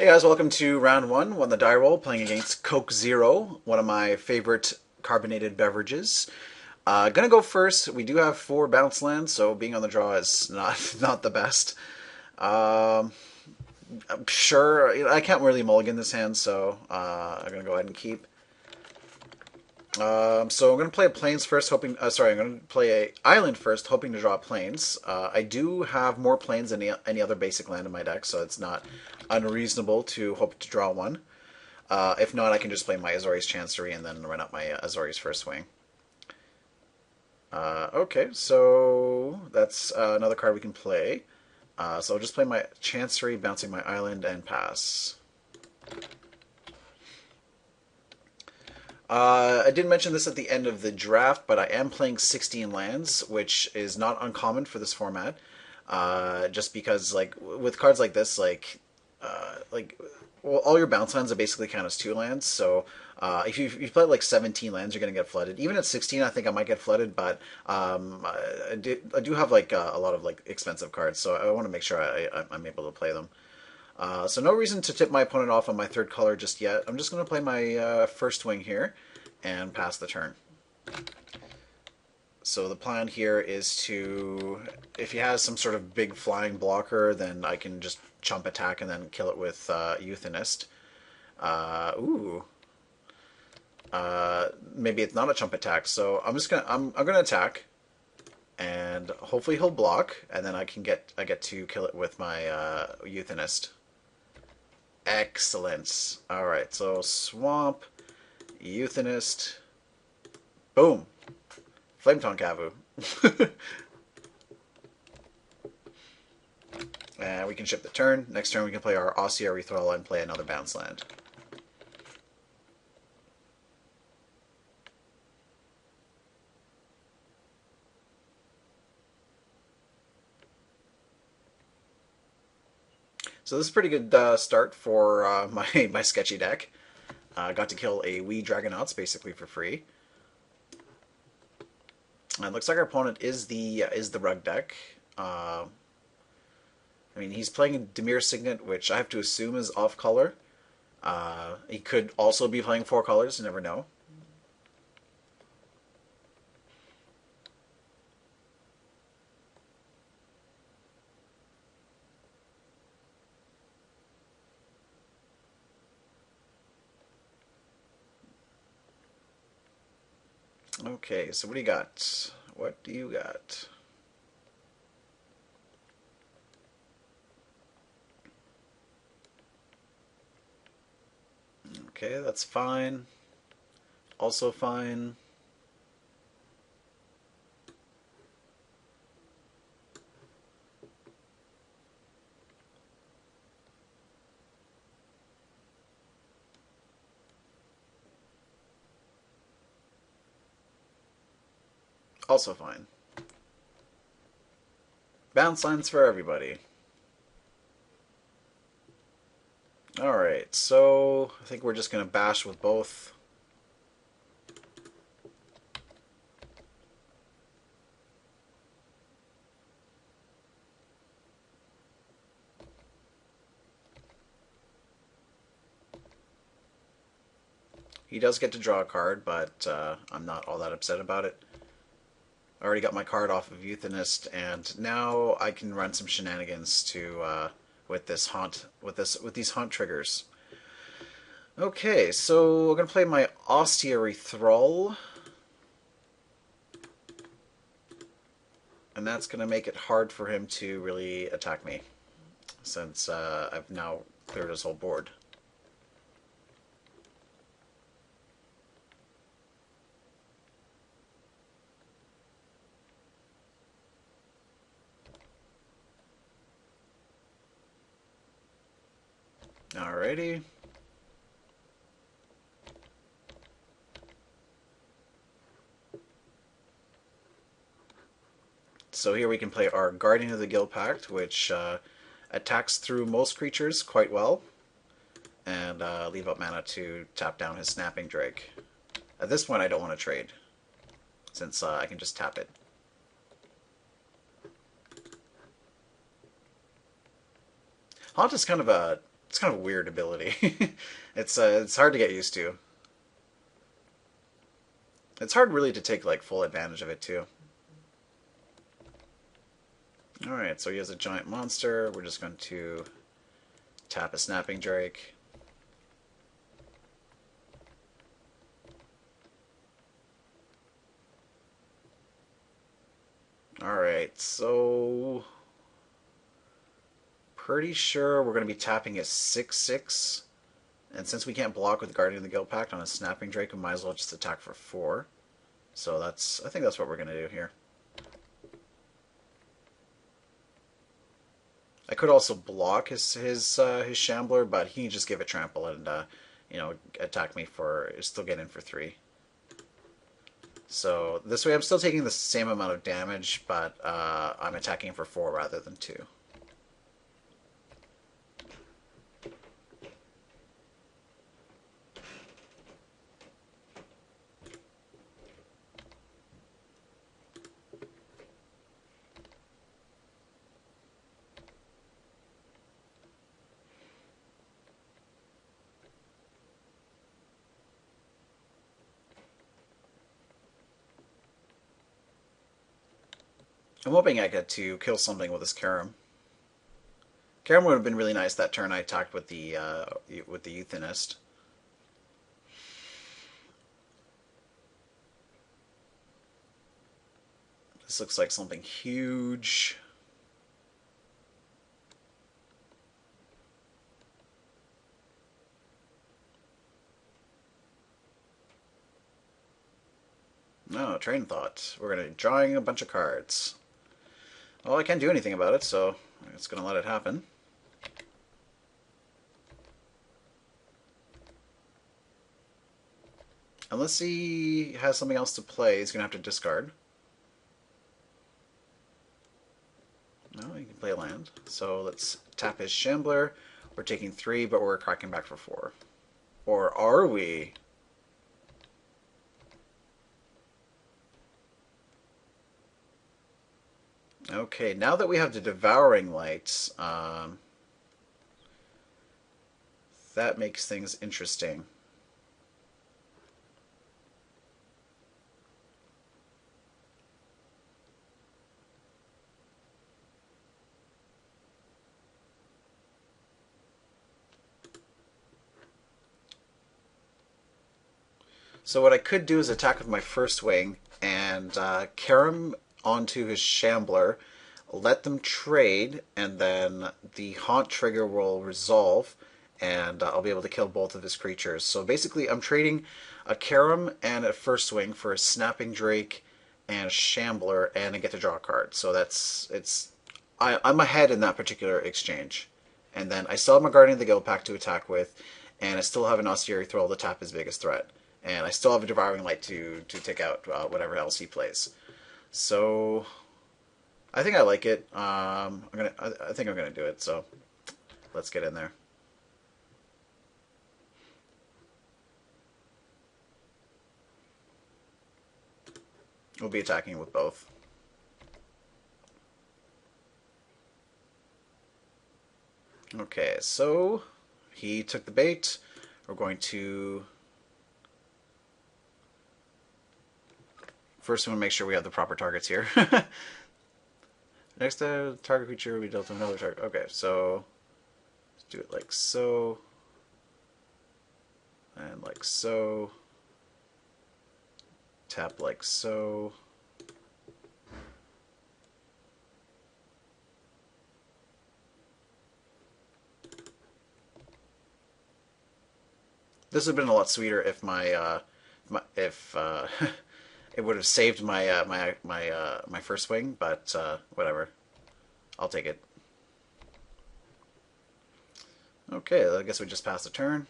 Hey guys, welcome to round one. Won the die roll, playing against Coke Zero, one of my favorite carbonated beverages. Gonna go first. We do have four bounce lands, so being on the draw is not not the best. Um, sure, I can't really mulligan this hand, so I'm gonna go ahead and keep. So I'm gonna play a plains first, hoping. Sorry, I'm gonna play a island first, hoping to draw plains. I do have more plains than any other basic land in my deck, so it's not unreasonable to hope to draw one. If not, I can just play my Azorius Chancery and then run up my Azorius First Swing. Okay, so that's another card we can play. So I'll just play my Chancery, bouncing my island, and pass. I did mention this at the end of the draft, but I am playing 16 lands, which is not uncommon for this format. Just because, like, with cards like this, well, all your bounce lands are basically count as two lands. So if you play like 17 lands, you're going to get flooded. Even at 16, I think I might get flooded, but I do have like a lot of like expensive cards, so I want to make sure I'm able to play them. So no reason to tip my opponent off on my third color just yet. I'm just going to play my first wing here and pass the turn. So the plan here is to, if he has some sort of big flying blocker, then I can just chump attack and then kill it with Euthanist. Ooh. Maybe it's not a chump attack, so I'm gonna attack, and hopefully he'll block, and then I get to kill it with my Euthanist. Excellent. All right, so swamp, Euthanist, boom, Flametongue Kavu. And we can ship the turn. Next turn we can play our Osseous Thrall and play another bounce land. So this is a pretty good start for my sketchy deck. Got to kill a wee Dragonauts basically for free. And it looks like our opponent is the Rug deck. I mean, he's playing Dimir Signet, which I have to assume is off color. He could also be playing four colors, you never know. Okay, so what do you got? What do you got? Okay, that's fine. Also fine. Also fine. Bounce lines for everybody. Alright, so I think we're just going to bash with both. He does get to draw a card, but I'm not all that upset about it. I already got my card off of Euthanist, and now I can run some shenanigans to with this haunt with these haunt triggers. Okay, so we're gonna play my Osseous Thrall, and that's gonna make it hard for him to really attack me, since I've now cleared his whole board. Alrighty. So here we can play our Guardian of the Guild Pact, which attacks through most creatures quite well, and leave up mana to tap down his Snapping Drake. At this point I don't want to trade, since I can just tap it. Haunt is kind of a It's kind of a weird ability. It's hard to get used to. It's hard really to take like full advantage of it too. All right, so he has a giant monster. We're just going to tap a snapping drake. All right, so pretty sure we're going to be tapping a 6/6. And since we can't block with Guardian of the Guild Pact on a Snapping Drake, we might as well just attack for 4. So I think that's what we're going to do here. I could also block his Shambler, but he can just give it trample and attack me for still get in for 3. So this way I'm still taking the same amount of damage, but I'm attacking for 4 rather than 2. I'm hoping I get to kill something with this Karam. Karam would have been really nice that turn I attacked with the Euthanist. This looks like something huge. No, train thought. We're going to be drawing a bunch of cards. Well, I can't do anything about it, so I'm just going to let it happen. Unless he has something else to play, he's going to have to discard. No, he can play a land. So let's tap his Shambler. We're taking 3, but we're cracking back for 4. Or are we? Okay, now that we have the Devouring Light, that makes things interesting. So what I could do is attack with my first wing and Karam onto his Shambler, let them trade, and then the Haunt trigger will resolve, and I'll be able to kill both of his creatures. So basically I'm trading a Karam and a first wing for a Snapping Drake and a Shambler, and I get to draw a card. So I'm ahead in that particular exchange. And then I still have my Guardian of the Guild Pact to attack with, and I still have an Austere Thrall to tap his biggest threat. And I still have a Devouring Light to take out whatever else he plays. So I think I like it. I think I'm gonna do it. So let's get in there. We'll be attacking with both. Okay, so he took the bait. We're going to first, we want to make sure we have the proper targets here. Next target creature, we dealt with another target. Okay, so let's do it like so. And like so. Tap like so. This would have been a lot sweeter if if it would have saved my first wing, but whatever. I'll take it. Okay, I guess we just passed the turn.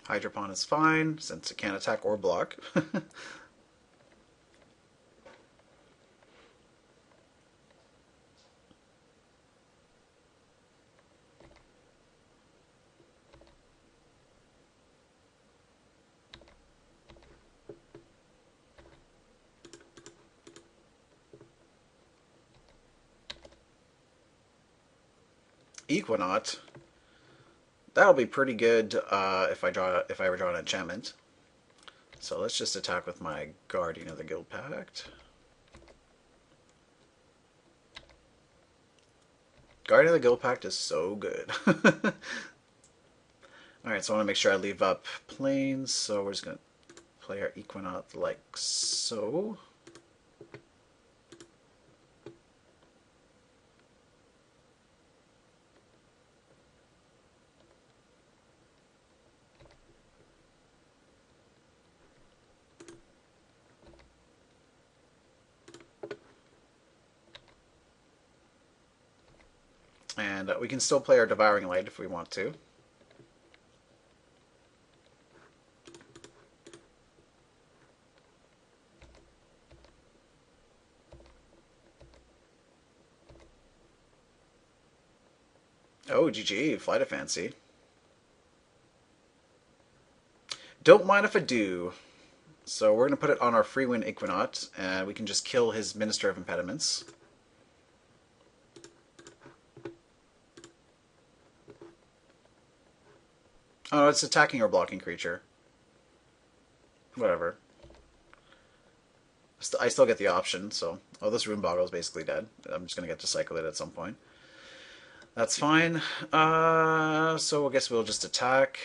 Hydropon is fine, since it can't attack or block. Equinaut. That'll be pretty good if I ever draw an enchantment. So let's just attack with my Guardian of the Guild Pact. Guardian of the Guild Pact is so good. Alright, so I want to make sure I leave up planes, so we're just going to play our Equinaut like so. And we can still play our Devouring Light if we want to. Oh, GG, Flight of Fancy. Don't mind if I do. So we're going to put it on our free win Equinaut, and we can just kill his Minister of Impediments. Oh, it's attacking or blocking creature. Whatever. I still get the option, so... Oh, this Rune Boggle is basically dead. I'm just going to get to cycle it at some point. That's fine. So I guess we'll just attack.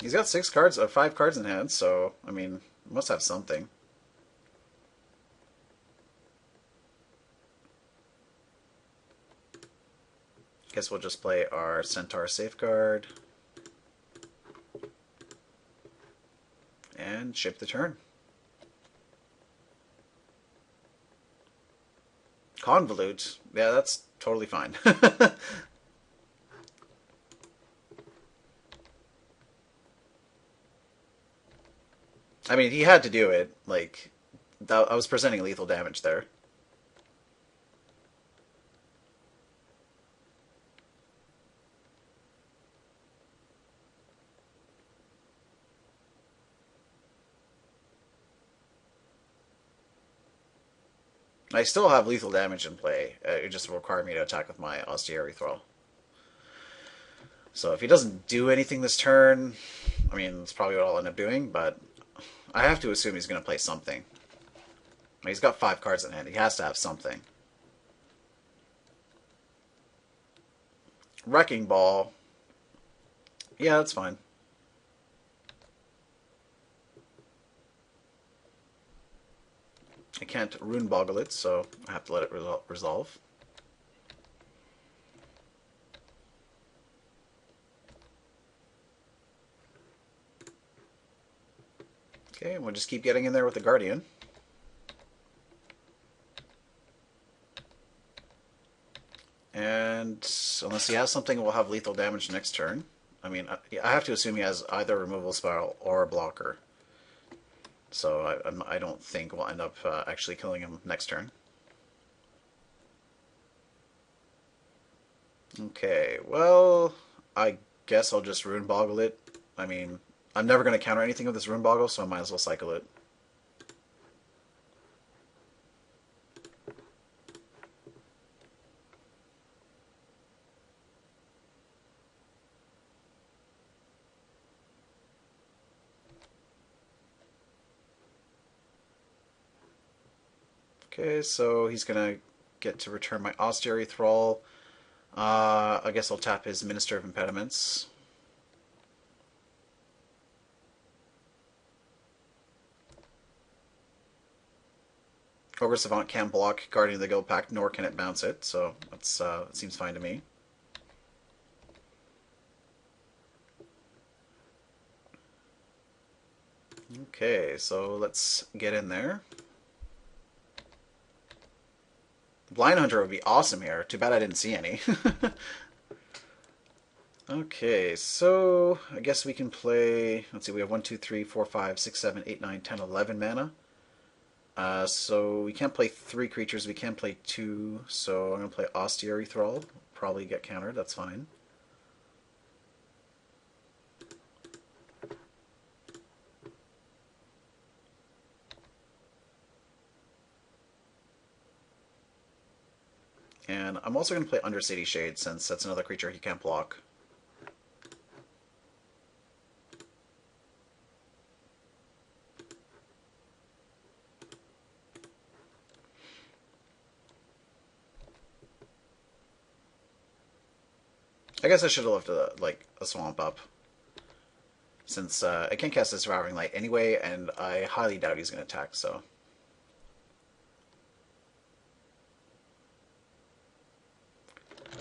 He's got 5 cards in hand, so, I mean, must have something. Guess we'll just play our Centaur Safeguard. And ship the turn. Convolute. Yeah, that's totally fine. I mean, he had to do it. Like, I was presenting lethal damage there. I still have lethal damage in play. It just required me to attack with my Austere Thrall. So if he doesn't do anything this turn, I mean, that's probably what I'll end up doing, but I have to assume he's going to play something. He's got 5 cards in hand. He has to have something. Wrecking Ball. Yeah, that's fine. I can't Rune Boggle it, so I have to let it resolve. Okay, and we'll just keep getting in there with the Guardian. And unless he has something, we'll have lethal damage next turn. I mean, I have to assume he has either Removal Spiral or a blocker. So I don't think we'll end up actually killing him next turn. Okay, well, I guess I'll just Rune Boggle it. I mean, I'm never going to counter anything with this Rune Boggle, so I might as well cycle it. Okay, so he's going to get to return my Austere Thrall. I guess I'll tap his Minister of Impediments. Ogre Savant can't block Guardian of the Guild Pact, nor can it bounce it, so that's that seems fine to me. Okay, so let's get in there. Blind Hunter would be awesome here. Too bad I didn't see any. Okay, so I guess we can play... Let's see, we have 1, 2, 3, 4, 5, 6, 7, 8, 9, 10, 11 mana. So we can't play 3 creatures, we can play 2. So I'm going to play Austere Thrall. Probably get countered, that's fine. And I'm also going to play Undercity Shade since that's another creature he can't block. I guess I should have left a swamp up, since I can't cast a Surviving Light anyway, and I highly doubt he's going to attack, so...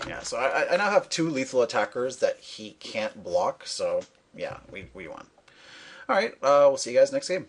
Yeah, so I now have 2 lethal attackers that he can't block, so yeah, we won. Alright, we'll see you guys next game.